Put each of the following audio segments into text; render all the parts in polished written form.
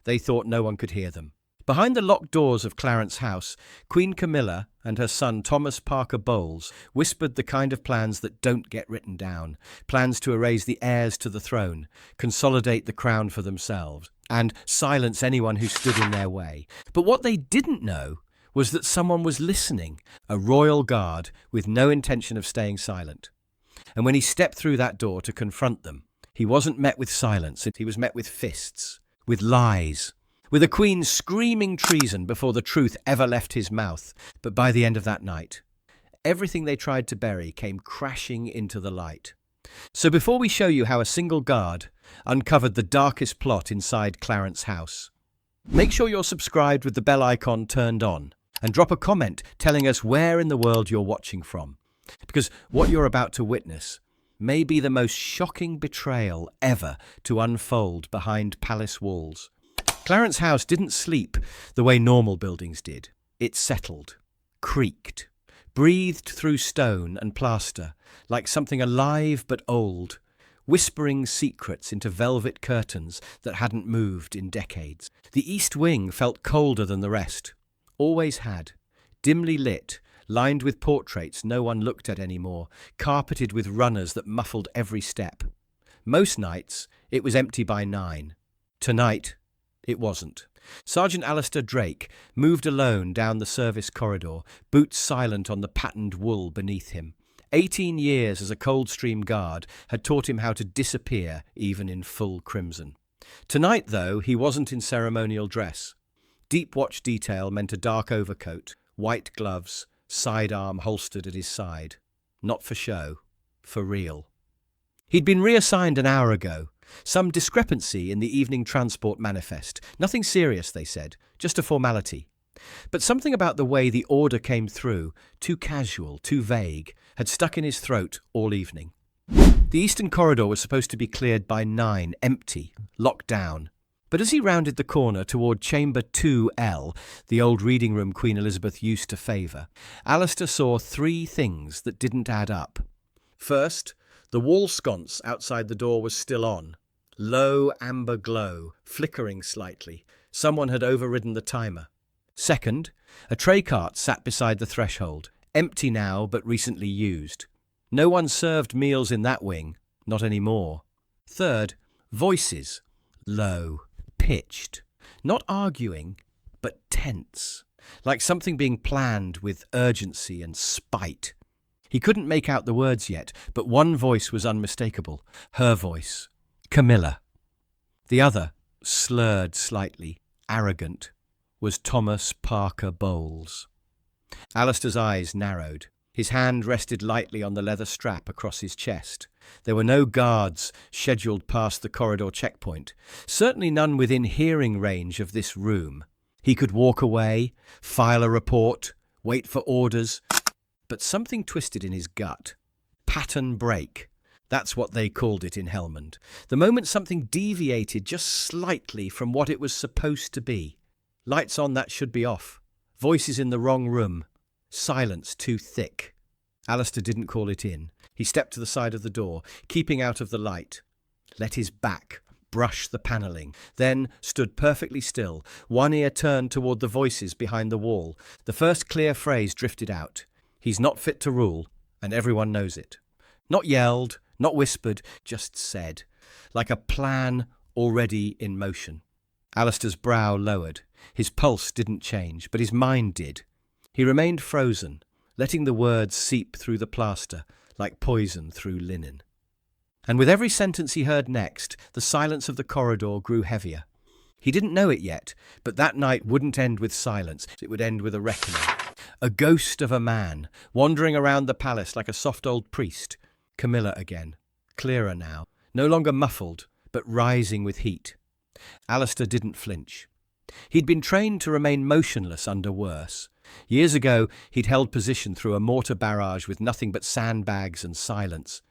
They thought no one could hear them. Behind the locked doors of Clarence House, Queen Camilla and her son Thomas Parker Bowles whispered the kind of plans that don't get written down, plans to erase the heirs to the throne, consolidate the crown for themselves, and silence anyone who stood in their way. But what they didn't know was that someone was listening, a royal guard with no intention of staying silent. And when he stepped through that door to confront them, he wasn't met with silence, he was met with fists, with lies, with a queen screaming treason before the truth ever left his mouth. But by the end of that night, everything they tried to bury came crashing into the light. So before we show you how a single guard uncovered the darkest plot inside Clarence House, make sure you're subscribed with the bell icon turned on, and drop a comment telling us where in the world you're watching from. Because what you're about to witness may be the most shocking betrayal ever to unfold behind palace walls. Clarence House didn't sleep the way normal buildings did. It settled, creaked, breathed through stone and plaster, like something alive but old, whispering secrets into velvet curtains that hadn't moved in decades. The east wing felt colder than the rest, always had, dimly lit, lined with portraits no one looked at anymore, carpeted with runners that muffled every step. Most nights, it was empty by 9. Tonight, it wasn't. Sergeant Alistair Drake moved alone down the service corridor, boots silent on the patterned wool beneath him. 18 years as a Coldstream guard had taught him how to disappear even in full crimson. Tonight, though, he wasn't in ceremonial dress. Deep watch detail meant a dark overcoat, white gloves, sidearm holstered at his side. Not for show, for real. He'd been reassigned an hour ago. Some discrepancy in the evening transport manifest. Nothing serious, they said, just a formality. But something about the way the order came through, too casual, too vague, had stuck in his throat all evening. The eastern corridor was supposed to be cleared by 9, empty, locked down. But as he rounded the corner toward Chamber 2L, the old reading room Queen Elizabeth used to favour, Alistair saw 3 things that didn't add up. First, the wall sconce outside the door was still on. Low amber glow, flickering slightly. Someone had overridden the timer. Second, a tray cart sat beside the threshold, empty now but recently used. No one served meals in that wing, not anymore. Third, voices, low, pitched, not arguing, but tense, like something being planned with urgency and spite. He couldn't make out the words yet, but one voice was unmistakable, her voice. Camilla. The other, slurred slightly, arrogant, was Thomas Parker Bowles. Alistair's eyes narrowed. His hand rested lightly on the leather strap across his chest. There were no guards scheduled past the corridor checkpoint, certainly none within hearing range of this room. He could walk away, file a report, wait for orders, but something twisted in his gut. Pattern break. That's what they called it in Helmond. The moment something deviated just slightly from what it was supposed to be. Lights on that should be off. Voices in the wrong room. Silence too thick. Alistair didn't call it in. He stepped to the side of the door, keeping out of the light. Let his back brush the panelling, then stood perfectly still, one ear turned toward the voices behind the wall. The first clear phrase drifted out. He's not fit to rule, and everyone knows it. Not yelled, not whispered, just said, like a plan already in motion. Alistair's brow lowered. His pulse didn't change, but his mind did. He remained frozen, letting the words seep through the plaster like poison through linen. And with every sentence he heard next, the silence of the corridor grew heavier. He didn't know it yet, but that night wouldn't end with silence. It would end with a reckoning. A ghost of a man, wandering around the palace like a soft old priest. Camilla again, clearer now, no longer muffled, but rising with heat. Alistair didn't flinch. He'd been trained to remain motionless under worse. Years ago, he'd held position through a mortar barrage with nothing but sandbags and silence.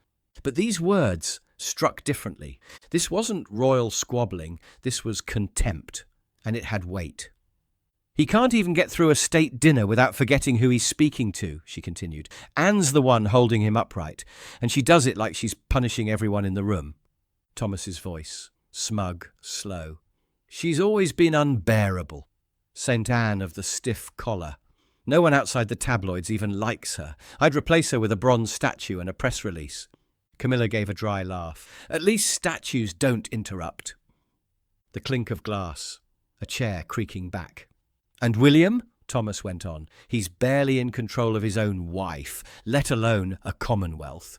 But these words struck differently. This wasn't royal squabbling, this was contempt, and it had weight. He can't even get through a state dinner without forgetting who he's speaking to, she continued. Anne's the one holding him upright, and she does it like she's punishing everyone in the room. Thomas's voice, smug, slow. She's always been unbearable. St. Anne of the stiff collar. No one outside the tabloids even likes her. I'd replace her with a bronze statue and a press release. Camilla gave a dry laugh. At least statues don't interrupt. The clink of glass. A chair creaking back. And William? Thomas went on. He's barely in control of his own wife, let alone a commonwealth.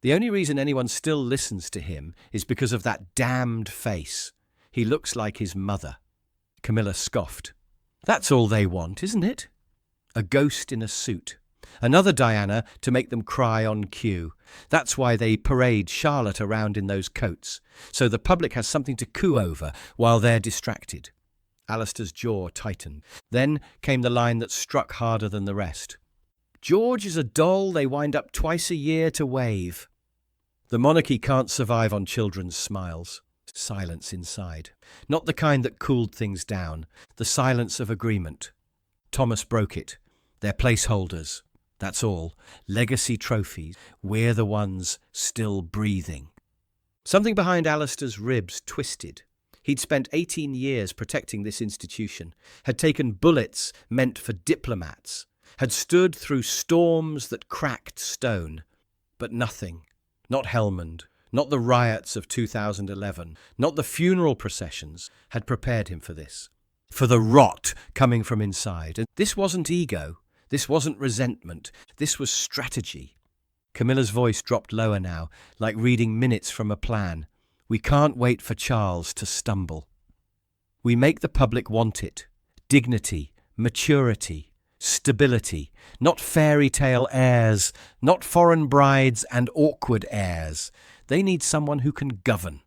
The only reason anyone still listens to him is because of that damned face. He looks like his mother. Camilla scoffed. That's all they want, isn't it? A ghost in a suit. Another Diana to make them cry on cue. That's why they parade Charlotte around in those coats, so the public has something to coo over while they're distracted. Alistair's jaw tightened. Then came the line that struck harder than the rest. George is a doll they wind up twice a year to wave. The monarchy can't survive on children's smiles. Silence inside. Not the kind that cooled things down. The silence of agreement. Thomas broke it. They're placeholders. That's all. Legacy trophies. We're the ones still breathing. Something behind Alistair's ribs twisted. He'd spent 18 years protecting this institution, had taken bullets meant for diplomats, had stood through storms that cracked stone. But nothing. Not Helmond. Not the riots of 2011. Not the funeral processions had prepared him for this. For the rot coming from inside. And this wasn't ego. This wasn't resentment. This was strategy. Camilla's voice dropped lower now, like reading minutes from a plan. We can't wait for Charles to stumble. We make the public want it. Dignity, maturity, stability. Not fairy tale heirs, not foreign brides and awkward heirs. They need someone who can govern.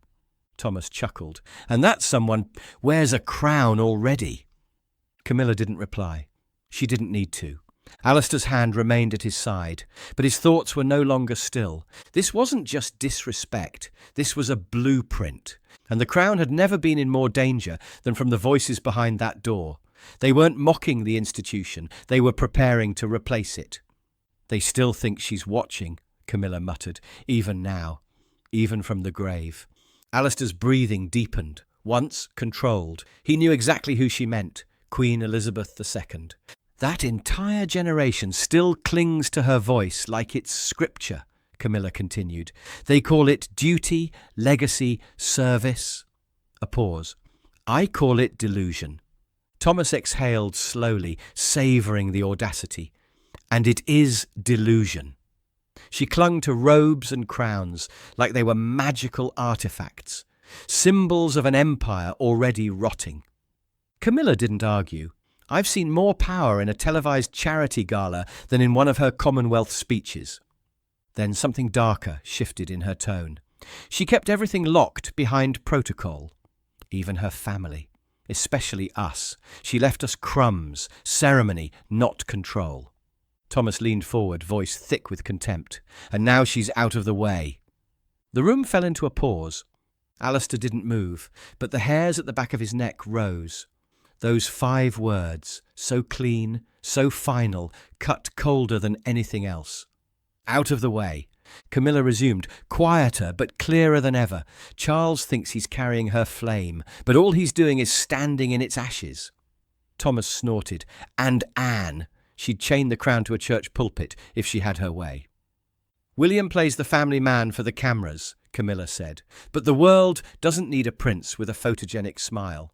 Thomas chuckled. And that someone wears a crown already. Camilla didn't reply. She didn't need to. Alistair's hand remained at his side, but his thoughts were no longer still. This wasn't just disrespect. This was a blueprint. And the crown had never been in more danger than from the voices behind that door. They weren't mocking the institution. They were preparing to replace it. They still think she's watching, Camilla muttered, even now, even from the grave. Alistair's breathing deepened, once controlled. He knew exactly who she meant, Queen Elizabeth II. That entire generation still clings to her voice like it's scripture, Camilla continued. They call it duty, legacy, service. A pause. I call it delusion. Thomas exhaled slowly, savouring the audacity. And it is delusion. She clung to robes and crowns like they were magical artefacts, symbols of an empire already rotting. Camilla didn't argue. I've seen more power in a televised charity gala than in one of her Commonwealth speeches. Then something darker shifted in her tone. She kept everything locked behind protocol, even her family, especially us. She left us crumbs, ceremony, not control. Thomas leaned forward, voice thick with contempt. And now she's out of the way. The room fell into a pause. Alistair didn't move, but the hairs at the back of his neck rose. Those 5 words, so clean, so final, cut colder than anything else. Out of the way. Camilla resumed, quieter but clearer than ever. Charles thinks he's carrying her flame, but all he's doing is standing in its ashes. Thomas snorted. And Anne. She'd chain the crown to a church pulpit if she had her way. William plays the family man for the cameras, Camilla said. But the world doesn't need a prince with a photogenic smile.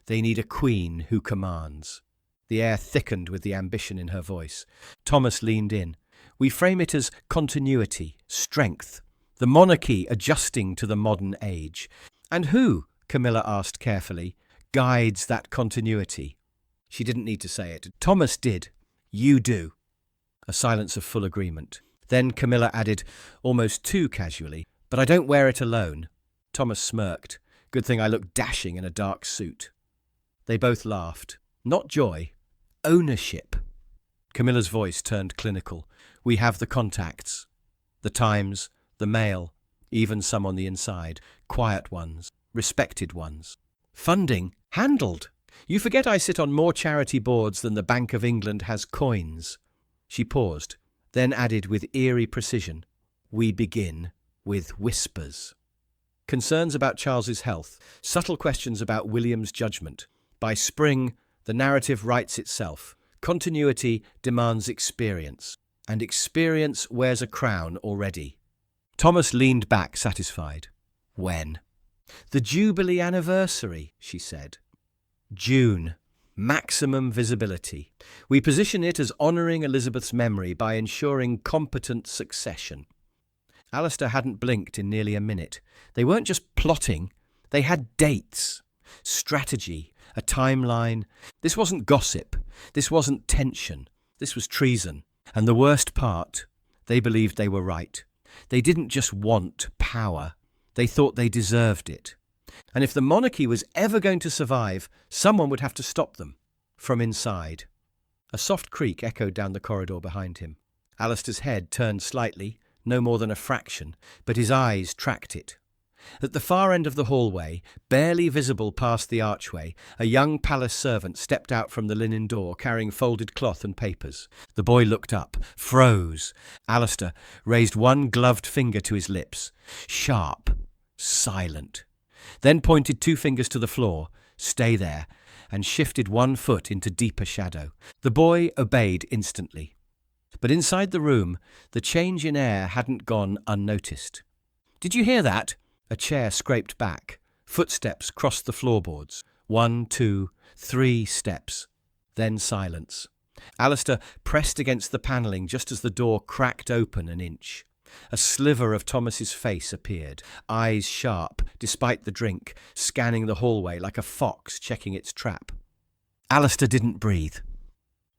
They need a queen who commands. The air thickened with the ambition in her voice. Thomas leaned in. We frame it as continuity, strength, the monarchy adjusting to the modern age. And who, Camilla asked carefully, guides that continuity? She didn't need to say it. Thomas did. You do. A silence of full agreement. Then Camilla added, almost too casually, but I don't wear it alone. Thomas smirked. Good thing I look dashing in a dark suit. They both laughed. Not joy. Ownership. Camilla's voice turned clinical. We have the contacts. The Times, the Mail, even some on the inside. Quiet ones. Respected ones. Funding. Handled. You forget I sit on more charity boards than the Bank of England has coins. She paused, then added with eerie precision. We begin with whispers. concerns about Charles's health, subtle questions about William's judgment. By spring, the narrative writes itself. Continuity demands experience, and experience wears a crown already. Thomas leaned back, satisfied. When? The Jubilee anniversary, she said. June. Maximum visibility. We position it as honouring Elizabeth's memory by ensuring competent succession. Alistair hadn't blinked in nearly a minute. They weren't just plotting, they had dates, strategy, a timeline. This wasn't gossip, this wasn't tension, this was treason. And the worst part, they believed they were right. They didn't just want power, they thought they deserved it. And if the monarchy was ever going to survive, someone would have to stop them. From inside. A soft creak echoed down the corridor behind him. Alistair's head turned slightly, no more than a fraction, but his eyes tracked it. At the far end of the hallway, barely visible past the archway, a young palace servant stepped out from the linen door carrying folded cloth and papers. The boy looked up, froze. Alistair raised one gloved finger to his lips. Sharp, silent. Then pointed two fingers to the floor. Stay there. And shifted one foot into deeper shadow. The boy obeyed instantly. But inside the room, the change in air hadn't gone unnoticed. Did you hear that? A chair scraped back. Footsteps crossed the floorboards. 1, 2, 3 steps. Then silence. Alistair pressed against the panelling just as the door cracked open an inch. A sliver of Thomas's face appeared, eyes sharp, despite the drink, scanning the hallway like a fox checking its trap. Alistair didn't breathe.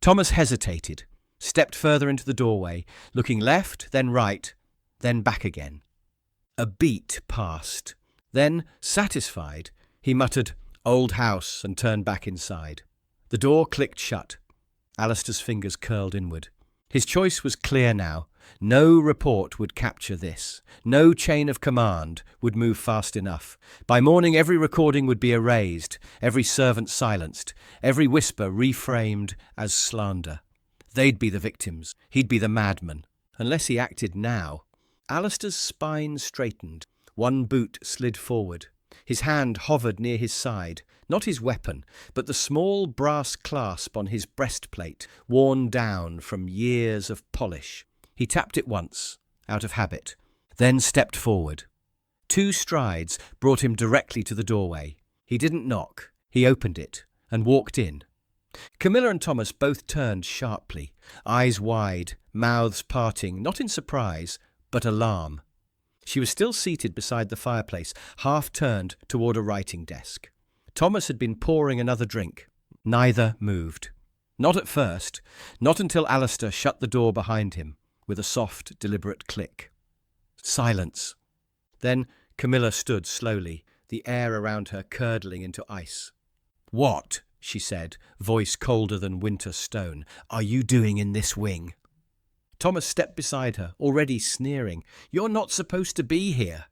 Thomas hesitated, stepped further into the doorway, looking left, then right, then back again. A beat passed. Then, satisfied, he muttered, "Old house," and turned back inside. The door clicked shut. Alistair's fingers curled inward. His choice was clear now. No report would capture this. No chain of command would move fast enough. By morning, every recording would be erased, every servant silenced, every whisper reframed as slander. They'd be the victims. He'd be the madman. Unless he acted now. Alistair's spine straightened. One boot slid forward. His hand hovered near his side. Not his weapon, but the small brass clasp on his breastplate, worn down from years of polish. He tapped it once, out of habit, then stepped forward. 2 strides brought him directly to the doorway. He didn't knock. He opened it and walked in. Camilla and Thomas both turned sharply, eyes wide, mouths parting, not in surprise, but alarm. She was still seated beside the fireplace, half turned toward a writing desk. Thomas had been pouring another drink. Neither moved. Not at first, not until Alistair shut the door behind him, with a soft, deliberate click. Silence. Then Camilla stood slowly, the air around her curdling into ice. "What," she said, voice colder than winter stone, "are you doing in this wing?" Thomas stepped beside her, already sneering. "You're not supposed to be here."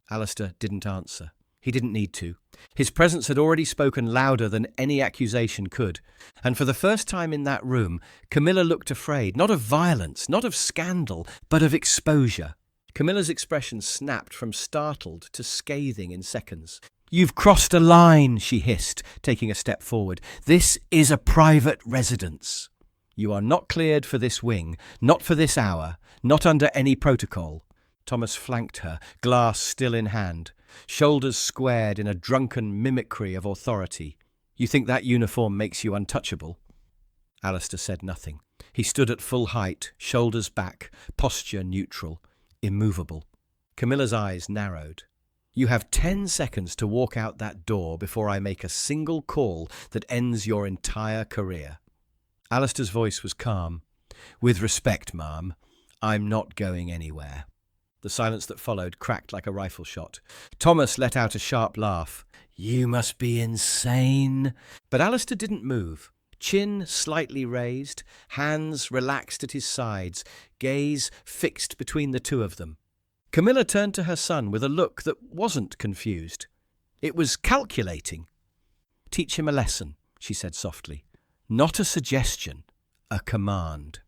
Alistair didn't answer. He didn't need to. His presence had already spoken louder than any accusation could. And for the first time in that room, Camilla looked afraid, not of violence, not of scandal, but of exposure. Camilla's expression snapped from startled to scathing in seconds. "You've crossed a line," she hissed, taking a step forward. "This is a private residence. You are not cleared for this wing, not for this hour, not under any protocol." Thomas flanked her, glass still in hand, shoulders squared in a drunken mimicry of authority. "You think that uniform makes you untouchable?" Alistair said nothing. He stood at full height, shoulders back, posture neutral, immovable. Camilla's eyes narrowed. "You have 10 seconds to walk out that door before I make a single call that ends your entire career." Alistair's voice was calm. "With respect, ma'am, I'm not going anywhere." The silence that followed cracked like a rifle shot. Thomas let out a sharp laugh. "You must be insane." But Alistair didn't move. Chin slightly raised, hands relaxed at his sides, gaze fixed between the two of them. Camilla turned to her son with a look that wasn't confused. It was calculating. "Teach him a lesson," she said softly. "Not a suggestion, a command."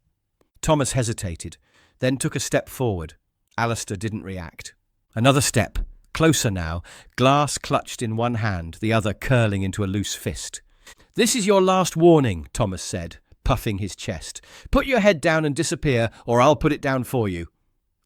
Thomas hesitated, then took a step forward. Alistair didn't react. Another step, Closer now, glass clutched in one hand, the other curling into a loose fist. "This is your last warning," Thomas said, puffing his chest. "Put your head down and disappear, or I'll put it down for you."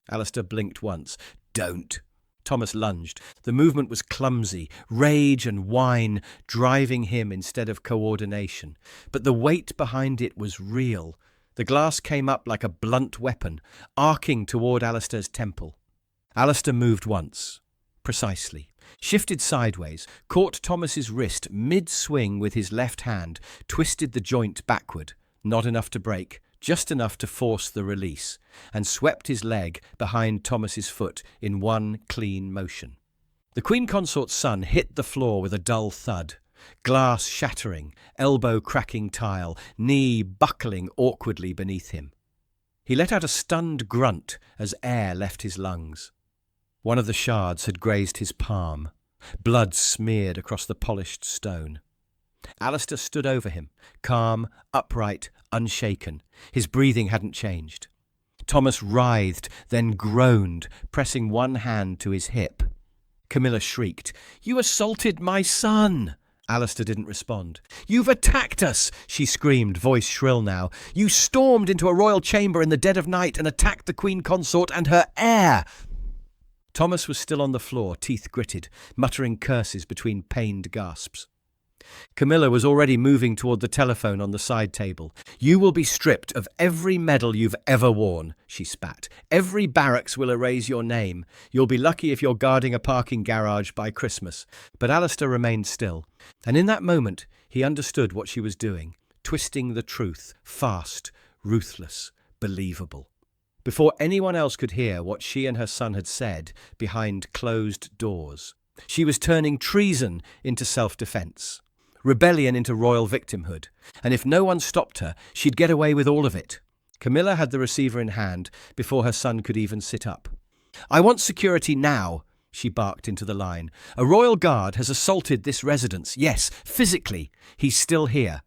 Alistair blinked once. "Don't." Thomas lunged. The movement was clumsy, rage and whine driving him instead of coordination. But the weight behind it was real. The glass came up like a blunt weapon, arcing toward Alistair's temple. Alistair moved once. Precisely. Shifted sideways, caught Thomas's wrist mid-swing with his left hand, twisted the joint backward, not enough to break, just enough to force the release, and swept his leg behind Thomas's foot in one clean motion. The Queen Consort's son hit the floor with a dull thud, glass shattering, elbow cracking tile, knee buckling awkwardly beneath him. He let out a stunned grunt as air left his lungs. One of the shards had grazed his palm. Blood smeared across the polished stone. Alistair stood over him, calm, upright, unshaken. His breathing hadn't changed. Thomas writhed, then groaned, pressing one hand to his hip. Camilla shrieked, "You assaulted my son!" Alistair didn't respond. "You've attacked us!" she screamed, voice shrill now. "You stormed into a royal chamber in the dead of night and attacked the Queen Consort and her heir!" Thomas was still on the floor, teeth gritted, muttering curses between pained gasps. Camilla was already moving toward the telephone on the side table. "You will be stripped of every medal you've ever worn," she spat. "Every barracks will erase your name. You'll be lucky if you're guarding a parking garage by Christmas." But Alistair remained still, and in that moment he understood what she was doing, twisting the truth, fast, ruthless, believable. Before anyone else could hear what she and her son had said behind closed doors, she was turning treason into self-defense, rebellion into royal victimhood, and if no one stopped her, she'd get away with all of it. Camilla had the receiver in hand before her son could even sit up. "I want security now," she barked into the line. "A royal guard has assaulted this residence. Yes, physically. He's still here."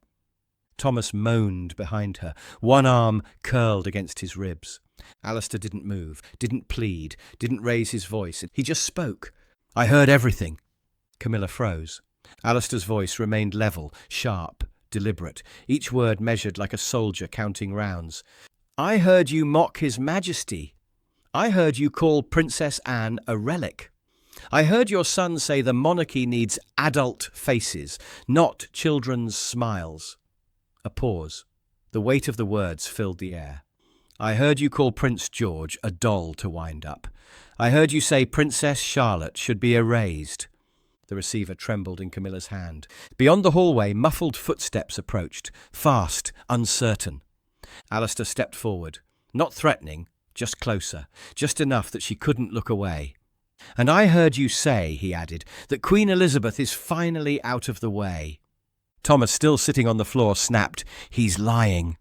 Thomas moaned behind her, one arm curled against his ribs. Alistair didn't move, didn't plead, didn't raise his voice. He just spoke. "I heard everything." Camilla froze. Alistair's voice remained level, sharp, deliberate, each word measured like a soldier counting rounds. "I heard you mock His Majesty. I heard you call Princess Anne a relic. I heard your son say the monarchy needs adult faces, not children's smiles." A pause. The weight of the words filled the air. "I heard you call Prince George a doll to wind up. I heard you say Princess Charlotte should be erased." The receiver trembled in Camilla's hand. Beyond the hallway, muffled footsteps approached, fast, uncertain. Alistair stepped forward, not threatening, just closer, just enough that she couldn't look away. "And I heard you say," he added, "that Queen Elizabeth is finally out of the way." Thomas, still sitting on the floor, snapped, "He's lying."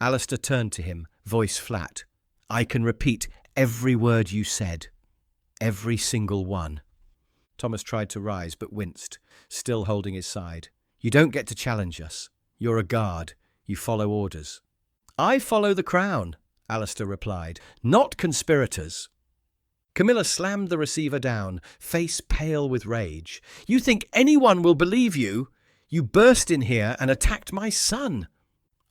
Alistair turned to him, voice flat. "I can repeat every word you said. Every single one." Thomas tried to rise, but winced, still holding his side. "You don't get to challenge us. You're a guard. You follow orders." "I follow the crown," Alistair replied, "not conspirators." Camilla slammed the receiver down, face pale with rage. "You think anyone will believe you? You burst in here and attacked my son."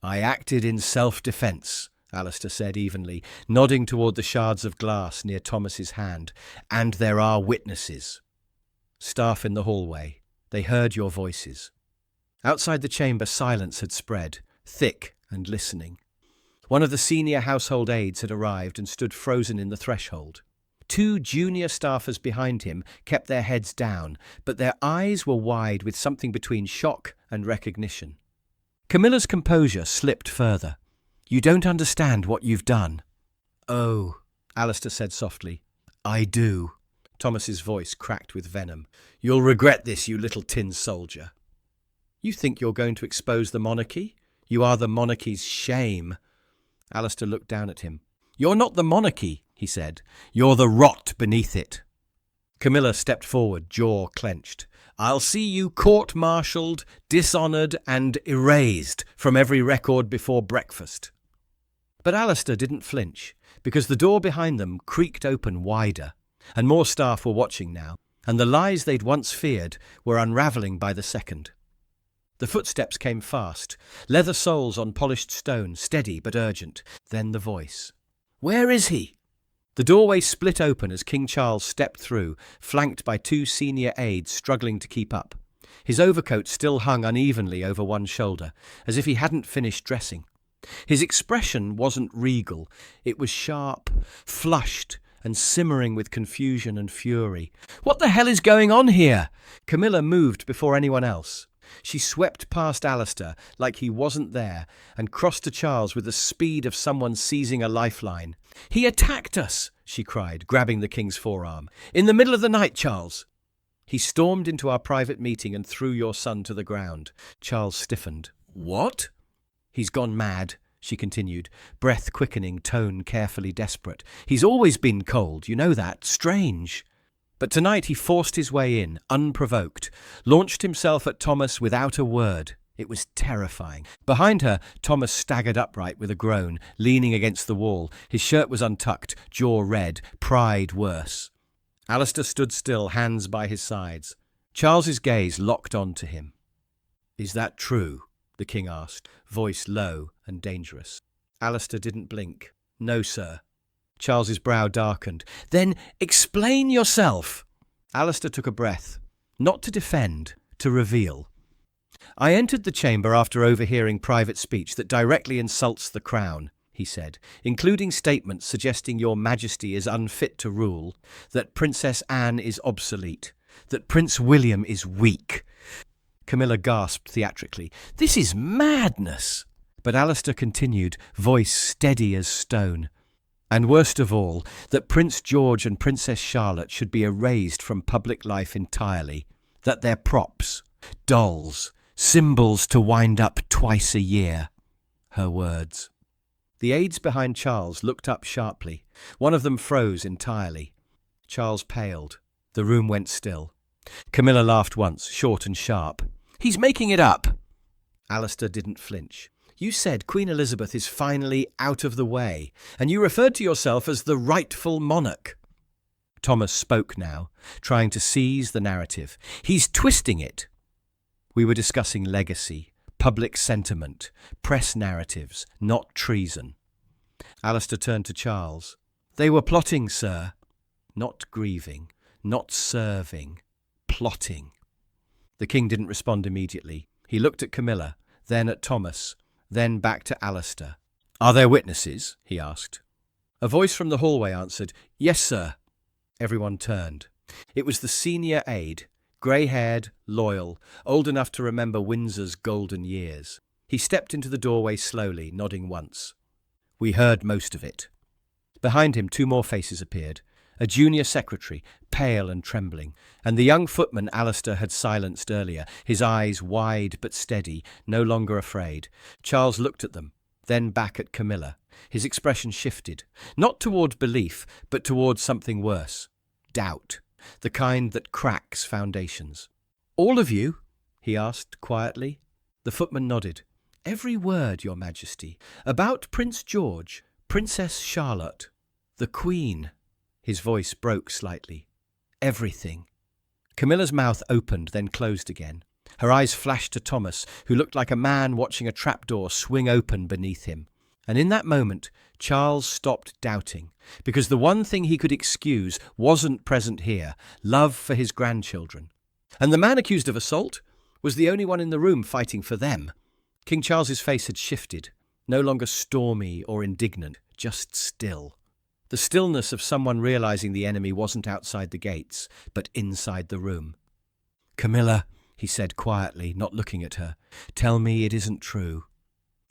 "I acted in self-defense," Alistair said evenly, nodding toward the shards of glass near Thomas's hand. "And there are witnesses." Staff in the hallway. They heard your voices. Outside the chamber, silence had spread, thick and listening. One of the senior household aides had arrived and stood frozen in the threshold. Two junior staffers behind him kept their heads down, but their eyes were wide with something between shock and recognition. Camilla's composure slipped further. "You don't understand what you've done." "Oh," Alistair said softly. "I do." Thomas's voice cracked with venom. "You'll regret this, you little tin soldier." "You think you're going to expose the monarchy? You are the monarchy's shame." Alistair looked down at him. "You're not the monarchy," he said. "You're the rot beneath it." Camilla stepped forward, jaw clenched. "I'll see you court-martialed, dishonoured and erased from every record before breakfast." But Alistair didn't flinch, because the door behind them creaked open wider. And more staff were watching now, and the lies they'd once feared were unravelling by the second. The footsteps came fast, leather soles on polished stone, steady but urgent. Then the voice. "Where is he?" The doorway split open as King Charles stepped through, flanked by two senior aides struggling to keep up. His overcoat still hung unevenly over one shoulder, as if he hadn't finished dressing. His expression wasn't regal. It was sharp, flushed, and simmering with confusion and fury. "What the hell is going on here?" Camilla moved before anyone else. She swept past Alistair like he wasn't there and crossed to Charles with the speed of someone seizing a lifeline. "He attacked us!" she cried, grabbing the king's forearm. "In the middle of the night, Charles!" "He stormed into our private meeting and threw your son to the ground." Charles stiffened. "What?" "He's gone mad," she continued, breath quickening, tone carefully desperate. "He's always been cold, you know that. Strange. But tonight he forced his way in, unprovoked, launched himself at Thomas without a word. It was terrifying. Behind her, Thomas staggered upright with a groan, leaning against the wall. His shirt was untucked, jaw red, pride worse. Alistair stood still, hands by his sides. Charles's gaze locked on to him. "Is that true?" the king asked, voice low and dangerous. Alistair didn't blink. "No, sir." Charles's brow darkened. "Then explain yourself." Alistair took a breath. Not to defend, to reveal. "I entered the chamber after overhearing private speech that directly insults the crown," he said, "including statements suggesting your majesty is unfit to rule, that Princess Anne is obsolete, that Prince William is weak." Camilla gasped theatrically. "This is madness!" But Alistair continued, voice steady as stone. "And worst of all, that Prince George and Princess Charlotte should be erased from public life entirely, that they're props, dolls, symbols to wind up twice a year." Her words. The aides behind Charles looked up sharply. One of them froze entirely. Charles paled. The room went still. Camilla laughed once, short and sharp. "He's making it up." Alistair didn't flinch. "You said Queen Elizabeth is finally out of the way, and you referred to yourself as the rightful monarch." Thomas spoke now, trying to seize the narrative. "He's twisting it." "We were discussing legacy, public sentiment, press narratives, not treason." Alistair turned to Charles. "They were plotting, sir." "Not grieving, not serving, plotting." The king didn't respond immediately. He looked at Camilla, then at Thomas, then back to Alistair. "Are there witnesses?" he asked. A voice from the hallway answered, "Yes, sir." Everyone turned. It was the senior aide, grey-haired, loyal, old enough to remember Windsor's golden years. He stepped into the doorway slowly, nodding once. "We heard most of it." Behind him, two more faces appeared. A junior secretary, pale and trembling, and the young footman Alistair had silenced earlier, his eyes wide but steady, no longer afraid. Charles looked at them, then back at Camilla. His expression shifted, not toward belief, but toward something worse. Doubt, the kind that cracks foundations. "All of you?" he asked quietly. The footman nodded. "Every word, Your Majesty. About Prince George, Princess Charlotte, the Queen." His voice broke slightly. "Everything." Camilla's mouth opened, then closed again. Her eyes flashed to Thomas, who looked like a man watching a trapdoor swing open beneath him. And in that moment, Charles stopped doubting, because the one thing he could excuse wasn't present here, love for his grandchildren. And the man accused of assault was the only one in the room fighting for them. King Charles's face had shifted, no longer stormy or indignant, just still. The stillness of someone realizing the enemy wasn't outside the gates, but inside the room. "Camilla," he said quietly, not looking at her, "tell me it isn't true."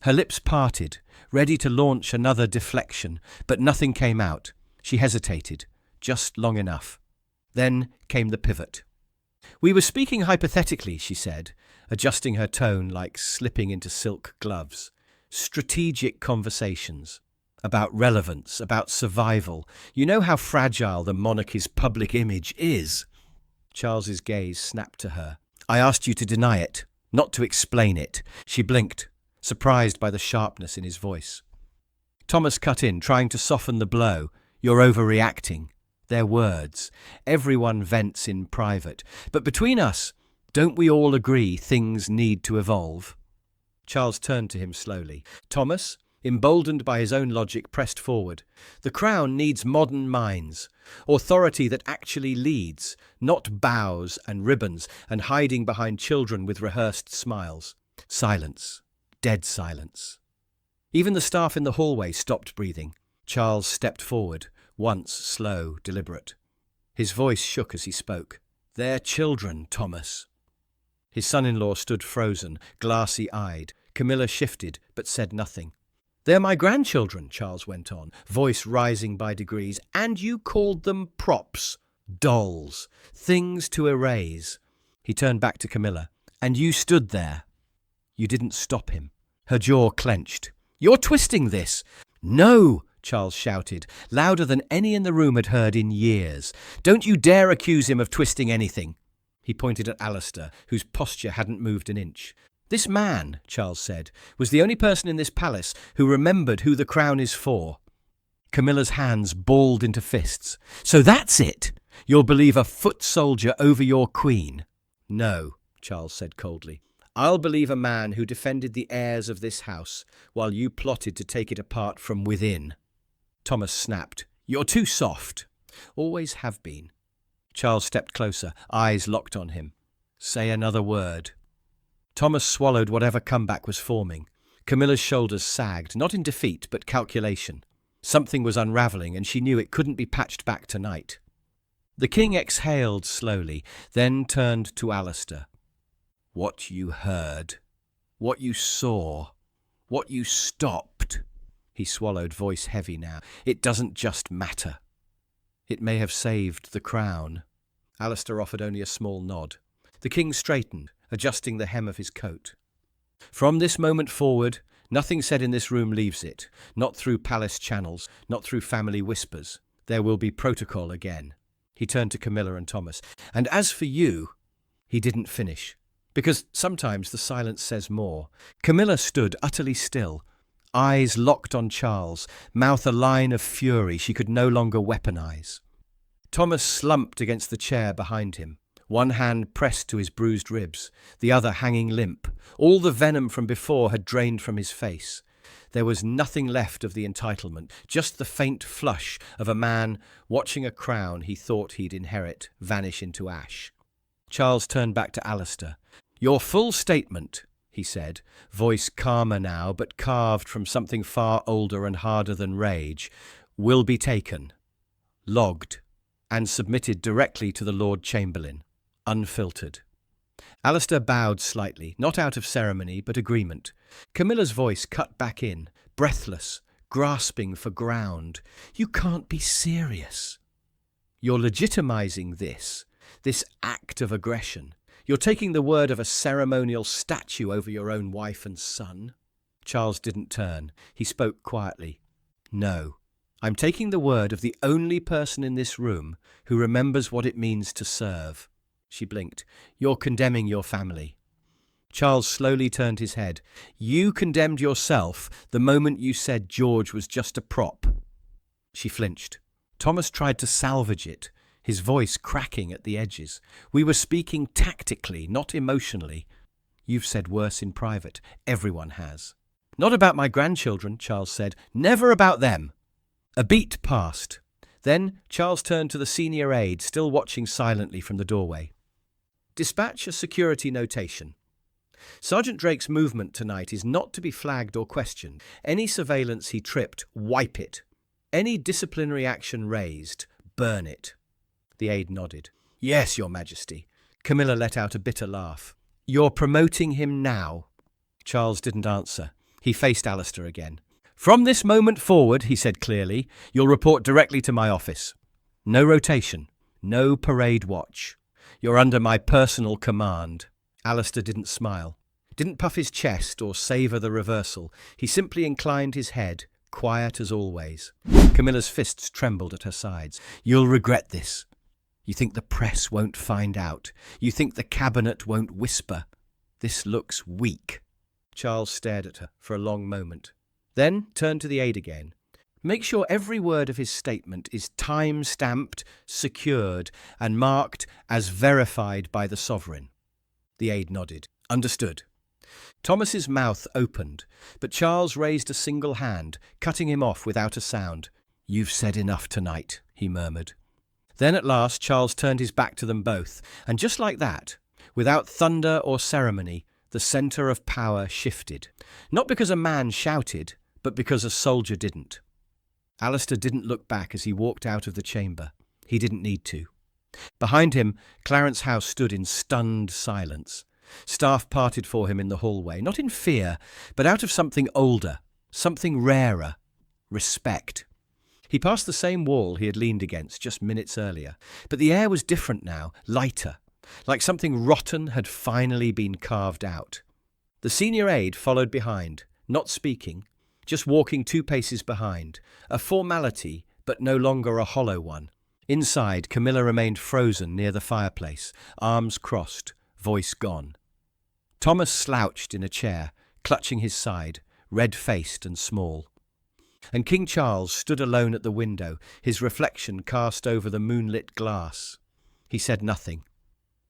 Her lips parted, ready to launch another deflection, but nothing came out. She hesitated, just long enough. Then came the pivot. "We were speaking hypothetically," she said, adjusting her tone like slipping into silk gloves. "Strategic conversations. About relevance, about survival. You know how fragile the monarchy's public image is." Charles's gaze snapped to her. "I asked you to deny it, not to explain it." She blinked, surprised by the sharpness in his voice. Thomas cut in, trying to soften the blow. "You're overreacting." They're words. Everyone vents in private. But between us, don't we all agree things need to evolve? Charles turned to him slowly. Thomas, emboldened by his own logic, pressed forward. The crown needs modern minds, authority that actually leads, not bows and ribbons and hiding behind children with rehearsed smiles. Silence. Dead silence. Even the staff in the hallway stopped breathing. Charles stepped forward, once slow, deliberate. His voice shook as he spoke. They're children, Thomas. His son-in-law stood frozen, glassy-eyed. Camilla shifted, but said nothing. They're my grandchildren, Charles went on, voice rising by degrees, and you called them props, dolls, things to erase. He turned back to Camilla. And you stood there. You didn't stop him. Her jaw clenched. You're twisting this. No, Charles shouted, louder than any in the room had heard in years. Don't you dare accuse him of twisting anything. He pointed at Alistair, whose posture hadn't moved an inch. This man, Charles said, was the only person in this palace who remembered who the crown is for. Camilla's hands balled into fists. So that's it? You'll believe a foot soldier over your queen? No, Charles said coldly. I'll believe a man who defended the heirs of this house while you plotted to take it apart from within. Thomas snapped. You're too soft. Always have been. Charles stepped closer, eyes locked on him. Say another word. Thomas swallowed whatever comeback was forming. Camilla's shoulders sagged, not in defeat, but calculation. Something was unravelling, and she knew it couldn't be patched back tonight. The king exhaled slowly, then turned to Alistair. What you heard, what you saw, what you stopped. He swallowed, voice heavy now. It doesn't just matter. It may have saved the crown. Alistair offered only a small nod. The king straightened, adjusting the hem of his coat. From this moment forward, nothing said in this room leaves it, not through palace channels, not through family whispers. There will be protocol again. He turned to Camilla and Thomas. And as for you, he didn't finish, because sometimes the silence says more. Camilla stood utterly still, eyes locked on Charles, mouth a line of fury she could no longer weaponize. Thomas slumped against the chair behind him, one hand pressed to his bruised ribs, the other hanging limp. All the venom from before had drained from his face. There was nothing left of the entitlement, just the faint flush of a man watching a crown he thought he'd inherit vanish into ash. Charles turned back to Alistair. Your full statement, he said, voice calmer now, but carved from something far older and harder than rage, will be taken, logged, and submitted directly to the Lord Chamberlain. Unfiltered. Alistair bowed slightly, not out of ceremony, but agreement. Camilla's voice cut back in, breathless, grasping for ground. You can't be serious. You're legitimizing this act of aggression. You're taking the word of a ceremonial statue over your own wife and son. Charles didn't turn. He spoke quietly. No, I'm taking the word of the only person in this room who remembers what it means to serve. She blinked. You're condemning your family. Charles slowly turned his head. You condemned yourself the moment you said George was just a prop. She flinched. Thomas tried to salvage it, his voice cracking at the edges. We were speaking tactically, not emotionally. You've said worse in private. Everyone has. Not about my grandchildren, Charles said. Never about them. A beat passed. Then Charles turned to the senior aide, still watching silently from the doorway. Dispatch a security notation. Sergeant Drake's movement tonight is not to be flagged or questioned. Any surveillance he tripped, wipe it. Any disciplinary action raised, burn it. The aide nodded. Yes, Your Majesty. Camilla let out a bitter laugh. You're promoting him now. Charles didn't answer. He faced Alistair again. From this moment forward, he said clearly, you'll report directly to my office. No rotation. No parade watch. You're under my personal command. Alistair didn't smile, didn't puff his chest or savour the reversal. He simply inclined his head, quiet as always. Camilla's fists trembled at her sides. You'll regret this. You think the press won't find out. You think the cabinet won't whisper. This looks weak. Charles stared at her for a long moment, then turned to the aide again. Make sure every word of his statement is time-stamped, secured, and marked as verified by the sovereign. The aide nodded. Understood. Thomas's mouth opened, but Charles raised a single hand, cutting him off without a sound. "You've said enough tonight," he murmured. Then at last Charles turned his back to them both, and just like that, without thunder or ceremony, the centre of power shifted. Not because a man shouted, but because a soldier didn't. Alistair didn't look back as he walked out of the chamber. He didn't need to. Behind him, Clarence House stood in stunned silence. Staff parted for him in the hallway, not in fear, but out of something older, something rarer, respect. He passed the same wall he had leaned against just minutes earlier, but the air was different now, lighter, like something rotten had finally been carved out. The senior aide followed behind, not speaking, just walking 2 paces behind, a formality, but no longer a hollow one. Inside, Camilla remained frozen near the fireplace, arms crossed, voice gone. Thomas slouched in a chair, clutching his side, red-faced and small. And King Charles stood alone at the window, his reflection cast over the moonlit glass. He said nothing,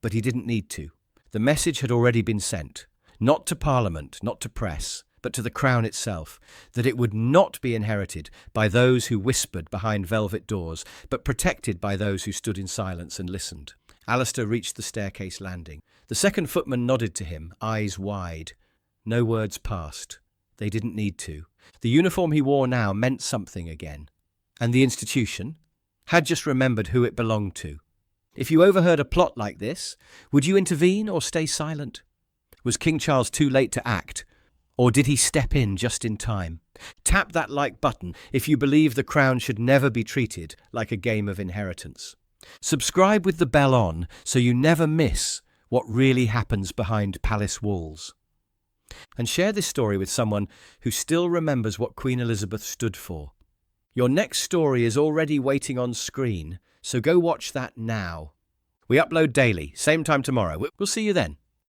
but he didn't need to. The message had already been sent, not to Parliament, not to press, but to the crown itself, that it would not be inherited by those who whispered behind velvet doors, but protected by those who stood in silence and listened. Alistair reached the staircase landing. The second footman nodded to him, eyes wide. No words passed. They didn't need to. The uniform he wore now meant something again. And the institution had just remembered who it belonged to. If you overheard a plot like this, would you intervene or stay silent? Was King Charles too late to act? Or did he step in just in time? Tap that like button if you believe the crown should never be treated like a game of inheritance. Subscribe with the bell on so you never miss what really happens behind palace walls. And share this story with someone who still remembers what Queen Elizabeth stood for. Your next story is already waiting on screen, so go watch that now. We upload daily, same time tomorrow. We'll see you then.